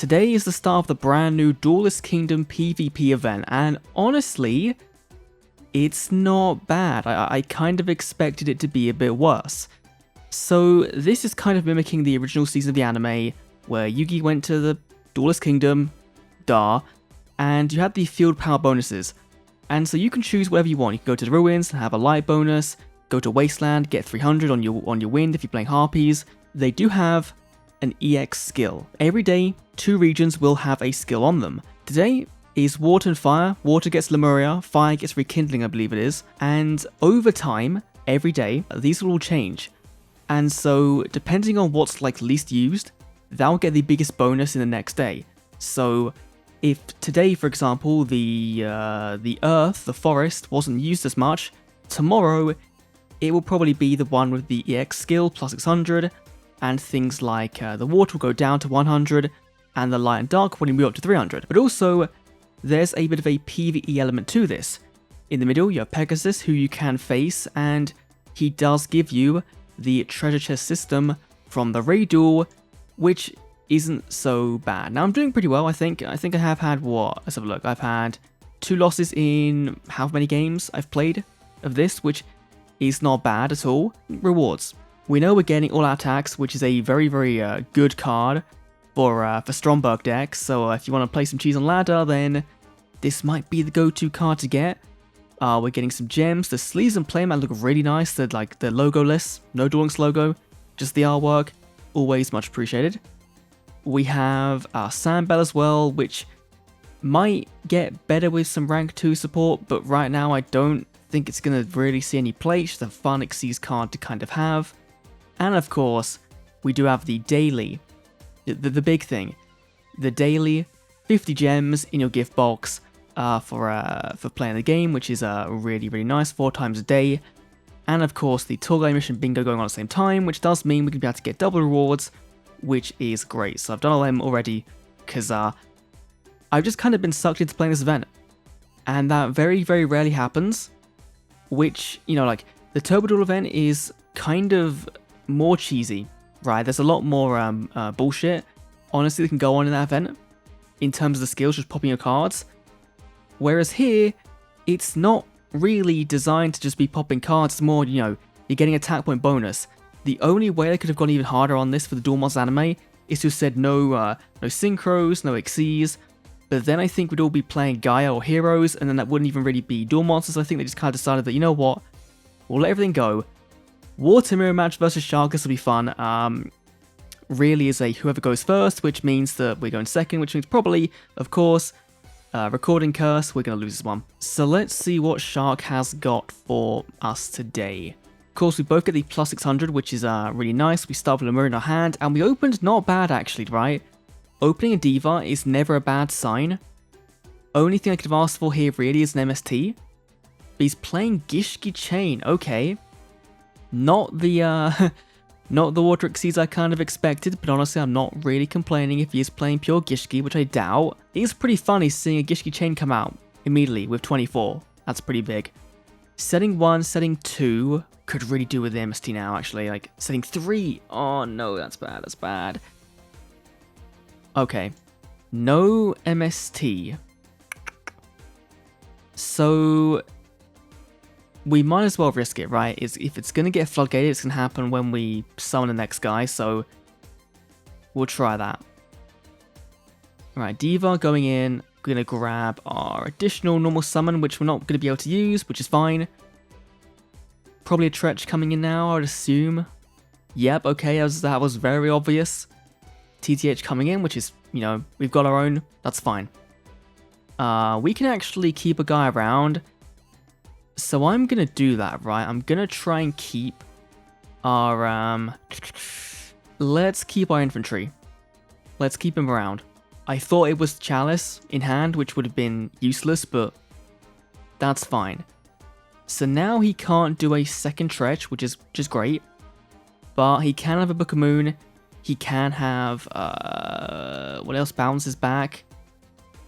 Today is the start of the brand new Duelist Kingdom PvP event, and honestly, it's not bad. I kind of expected it to be a bit worse. So this is kind of mimicking the original season of the anime, where Yugi went to the Duelist Kingdom, and you had the field power bonuses. And so you can choose whatever you want. You can go to the ruins and have a light bonus, go to Wasteland, get 300 on your wind if you're playing Harpies. They do have an EX skill. Every day, 2 regions will have a skill on them. Today is Water and Fire. Water gets Lemuria, Fire gets Rekindling, I believe it is. And over time, every day, these will all change. And so, depending on what's least used, that'll get the biggest bonus in the next day. So, if today, for example, the earth, the forest, wasn't used as much, tomorrow it will probably be the one with the EX skill plus 600, and things like the water will go down to 100, and the light and dark will move up to 300. But also, there's a bit of a PvE element to this. In the middle, you have Pegasus, who you can face, and he does give you the treasure chest system from the raid duel, which isn't so bad. Now, I'm doing pretty well, I think. I have had, what? Let's have a look. I've had 2 losses in how many games I've played of this, which is not bad at all. Rewards. We know we're getting all-out attacks, which is a very, very good card for Stromberg decks, so if you want to play some cheese on ladder, then this might be the go-to card to get. We're getting some gems. The sleeves and playmat look really nice. They're the logo-less, no Duel Links logo, just the artwork. Always much appreciated. We have Sandbell as well, which might get better with some rank 2 support, but right now I don't think it's going to really see any play. It's just a fun Xyz card to kind of have. And of course, we do have the daily, the big thing, the daily 50 gems in your gift box for playing the game, which is really, really nice, 4 times a day. And of course, the tour guide mission bingo going on at the same time, which does mean we can be able to get double rewards, which is great. So I've done all them already, because I've just kind of been sucked into playing this event. And that very, very rarely happens, which, the Turbo Duel event is kind of more cheesy, right? There's a lot more bullshit, honestly, that can go on in that event, in terms of the skills, just popping your cards. Whereas here, it's not really designed to just be popping cards, it's more, you're getting attack point bonus. The only way they could have gone even harder on this for the Duel Monsters anime is to have said no synchros, no Xyz, but then I think we'd all be playing Gaia or Heroes, and then that wouldn't even really be Duel Monsters. I think they just kind of decided that, you know what, we'll let everything go. Water mirror match versus Shark, this will be fun. Really is a whoever goes first, which means that we're going second, which means probably, of course, recording curse, we're going to lose this one. So let's see what Shark has got for us today. Of course, we both get the plus 600, which is really nice. We start with Lemuria in our hand, and we opened not bad actually, right? Opening a Diva is never a bad sign. Only thing I could have asked for here really is an MST. But he's playing Gishki Chain, okay. Not the Water Xyz I kind of expected, but honestly I'm not really complaining if he is playing pure Gishki, which I doubt. It is pretty funny seeing a Gishki Chain come out immediately with 24. That's pretty big. Setting 1, setting 2 could really do with the MST now, actually. Setting 3, oh no, that's bad, that's bad. Okay, no MST. So we might as well risk it, right? If it's going to get floodgated, it's going to happen when we summon the next guy, so we'll try that. Alright, Diva going in. We're going to grab our additional normal summon, which we're not going to be able to use, which is fine. Probably a Tretch coming in now, I would assume. Yep, okay, that was very obvious. TTH coming in, which is, we've got our own, that's fine. We can actually keep a guy around. So I'm going to do that, right? I'm going to try and keep our, let's keep our infantry. Let's keep him around. I thought it was Chalice in hand, which would have been useless, but that's fine. So now he can't do a second Tretch, which is just great. But he can have a Book of Moon. He can have, what else bounces back?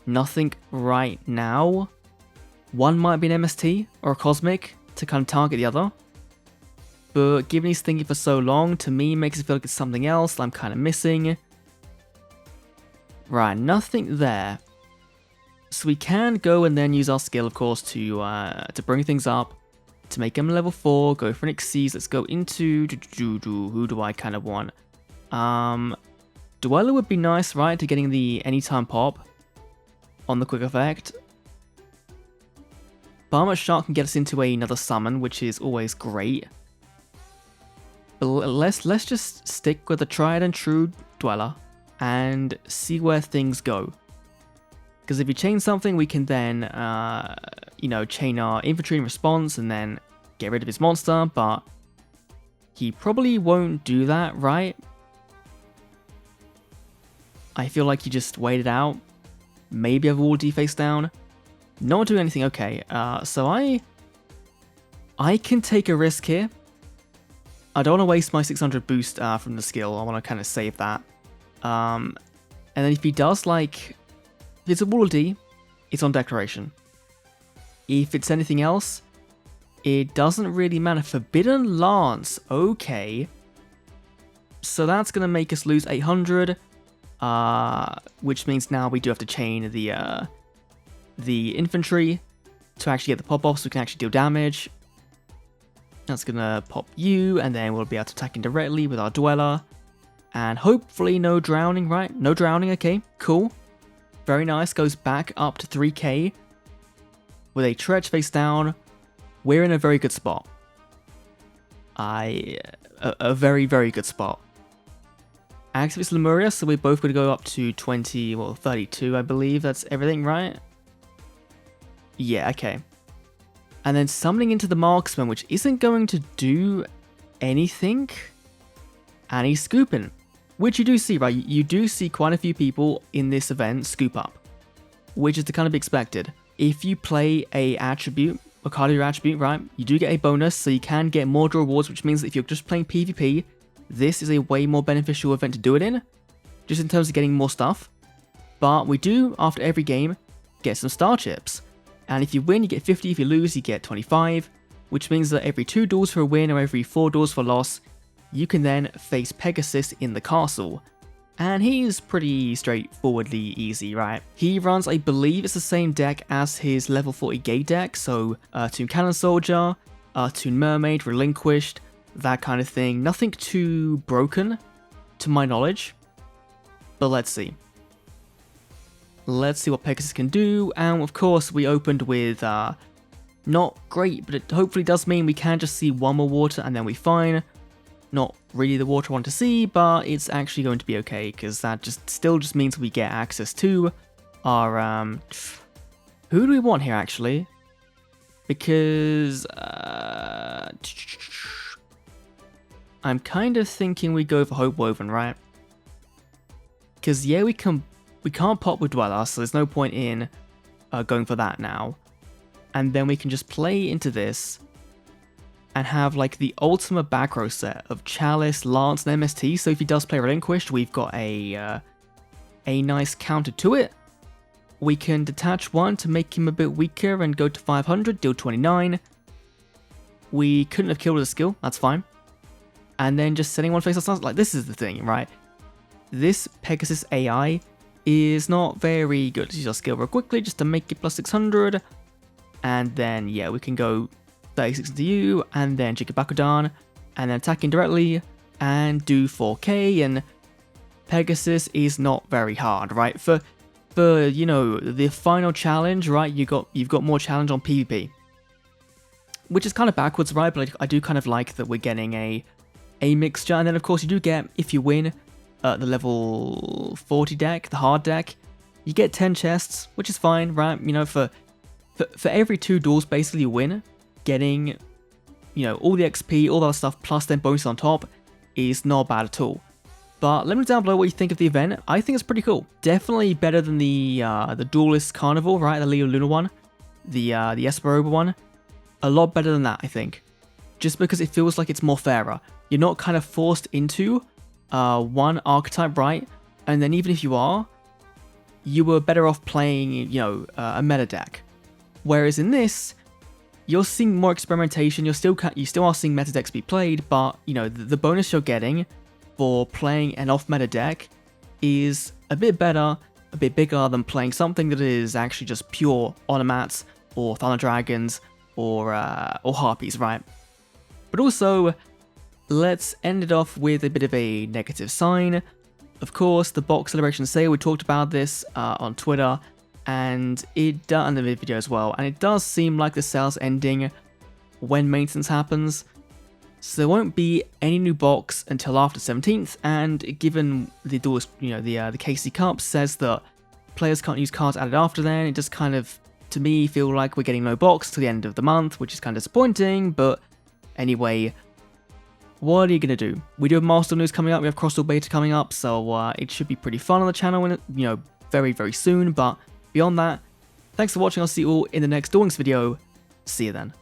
Nothing right now. One might be an MST or a Cosmic to kind of target the other. But given he's thinking for so long, to me makes it feel like it's something else that I'm kind of missing. Right, nothing there. So we can go and then use our skill, of course, to bring things up, to make him level 4, go for an Xyz. Let's go into... Who do I kind of want? Dueler would be nice, right, to getting the anytime pop on the quick effect. Barmet Shark can get us into another summon, which is always great. But let's just stick with the tried and true Dweller and see where things go. Because if you chain something, we can then, chain our infantry in response and then get rid of his monster, but he probably won't do that, right? I feel like he just waited out. Maybe have a wall D face down. Not doing anything, okay. So I can take a risk here. I don't want to waste my 600 boost from the skill. I want to kind of save that. And then if he does, like... If it's a Wall D, it's on Declaration. If it's anything else, it doesn't really matter. Forbidden Lance, okay. So that's going to make us lose 800, which means now we do have to chain the infantry to actually get the pop-off so we can actually deal damage. That's going to pop you, and then we'll be able to attack indirectly with our Dweller. And hopefully no drowning, right? No drowning, okay, cool. Very nice, goes back up to 3k. With a Tretch face down, we're in a very good spot. A very, very good spot. Activates Lemuria, so we're both going to go up to 32, I believe. That's everything, right? Yeah, okay. And then summoning into the Marksman, which isn't going to do anything. And he's scooping. Which you do see, right? You do see quite a few people in this event scoop up. Which is to kind of be expected. If you play a attribute, a card of your attribute, right? You do get a bonus, so you can get more draw rewards, which means that if you're just playing PvP, this is a way more beneficial event to do it in. Just in terms of getting more stuff. But we do, after every game, get some star chips. And if you win, you get 50. If you lose, you get 25. Which means that every 2 duels for a win or every 4 duels for a loss, you can then face Pegasus in the castle. And he's pretty straightforwardly easy, right? He runs, I believe it's the same deck as his level 40 gate deck, so Toon Cannon Soldier, Toon Mermaid, Relinquished, that kind of thing. Nothing too broken, to my knowledge. But let's see. Let's see what Pegasus can do, and of course we opened with not great, but it hopefully does mean we can just see one more water and then we're fine. Not really the water I want to see, but it's actually going to be okay, because that still means we get access to our, who do we want here, actually? Because, I'm kind of thinking we go for Hope Woven, right? Because, yeah, we can't pop with Dweller, so there's no point in going for that now. And then we can just play into this and have like the ultimate back row set of Chalice, Lance, and MST. So if he does play Relinquished, we've got a nice counter to it. We can detach one to make him a bit weaker and go to 500, deal 29. We couldn't have killed with a skill, that's fine. And then just setting one face on stance, like this is the thing, right? This Pegasus AI is not very good. Let's use our skill real quickly just to make it plus 600. And then, yeah, we can go 36 into you, and then Jikabakudan, and then attacking directly, and do 4k, and Pegasus is not very hard, right? For you know, the final challenge, right, you've got more challenge on PvP. Which is kind of backwards, right, but I do kind of like that we're getting a mixture, and then of course you do get, if you win the level 40 deck, the hard deck, you get 10 chests, which is fine, right? You know, for every 2 duels basically you win, getting, you know, all the XP, all that stuff, plus then bonus on top, is not bad at all. But let me know down below what you think of the event. I think it's pretty cool. Definitely better than the Duelist Carnival, right? The Leo Luna one, the Esperoba one. A lot better than that, I think. Just because it feels like it's more fairer. You're not kind of forced into one archetype, right? And then even if you are, you were better off playing, you know, a meta deck. Whereas in this, you're seeing more experimentation. You still are seeing meta decks be played, but you know the bonus you're getting for playing an off-meta deck is a bit better, a bit bigger than playing something that is actually just pure Onomats or Thunder Dragons or Harpies, right? But also, let's end it off with a bit of a negative sign. Of course, the box celebration sale, we talked about this on Twitter, and and the video as well, and it does seem like the sale's ending when maintenance happens. So there won't be any new box until after 17th, and given the Duelist, the KC Cup says that players can't use cards added after then, it just kind of, to me, feel like we're getting no box to the end of the month, which is kind of disappointing, but anyway, what are you going to do? We do have milestone news coming up, we have Crosstalk Beta coming up, so it should be pretty fun on the channel, very, very soon, but beyond that, thanks for watching, I'll see you all in the next Duelist video, see you then.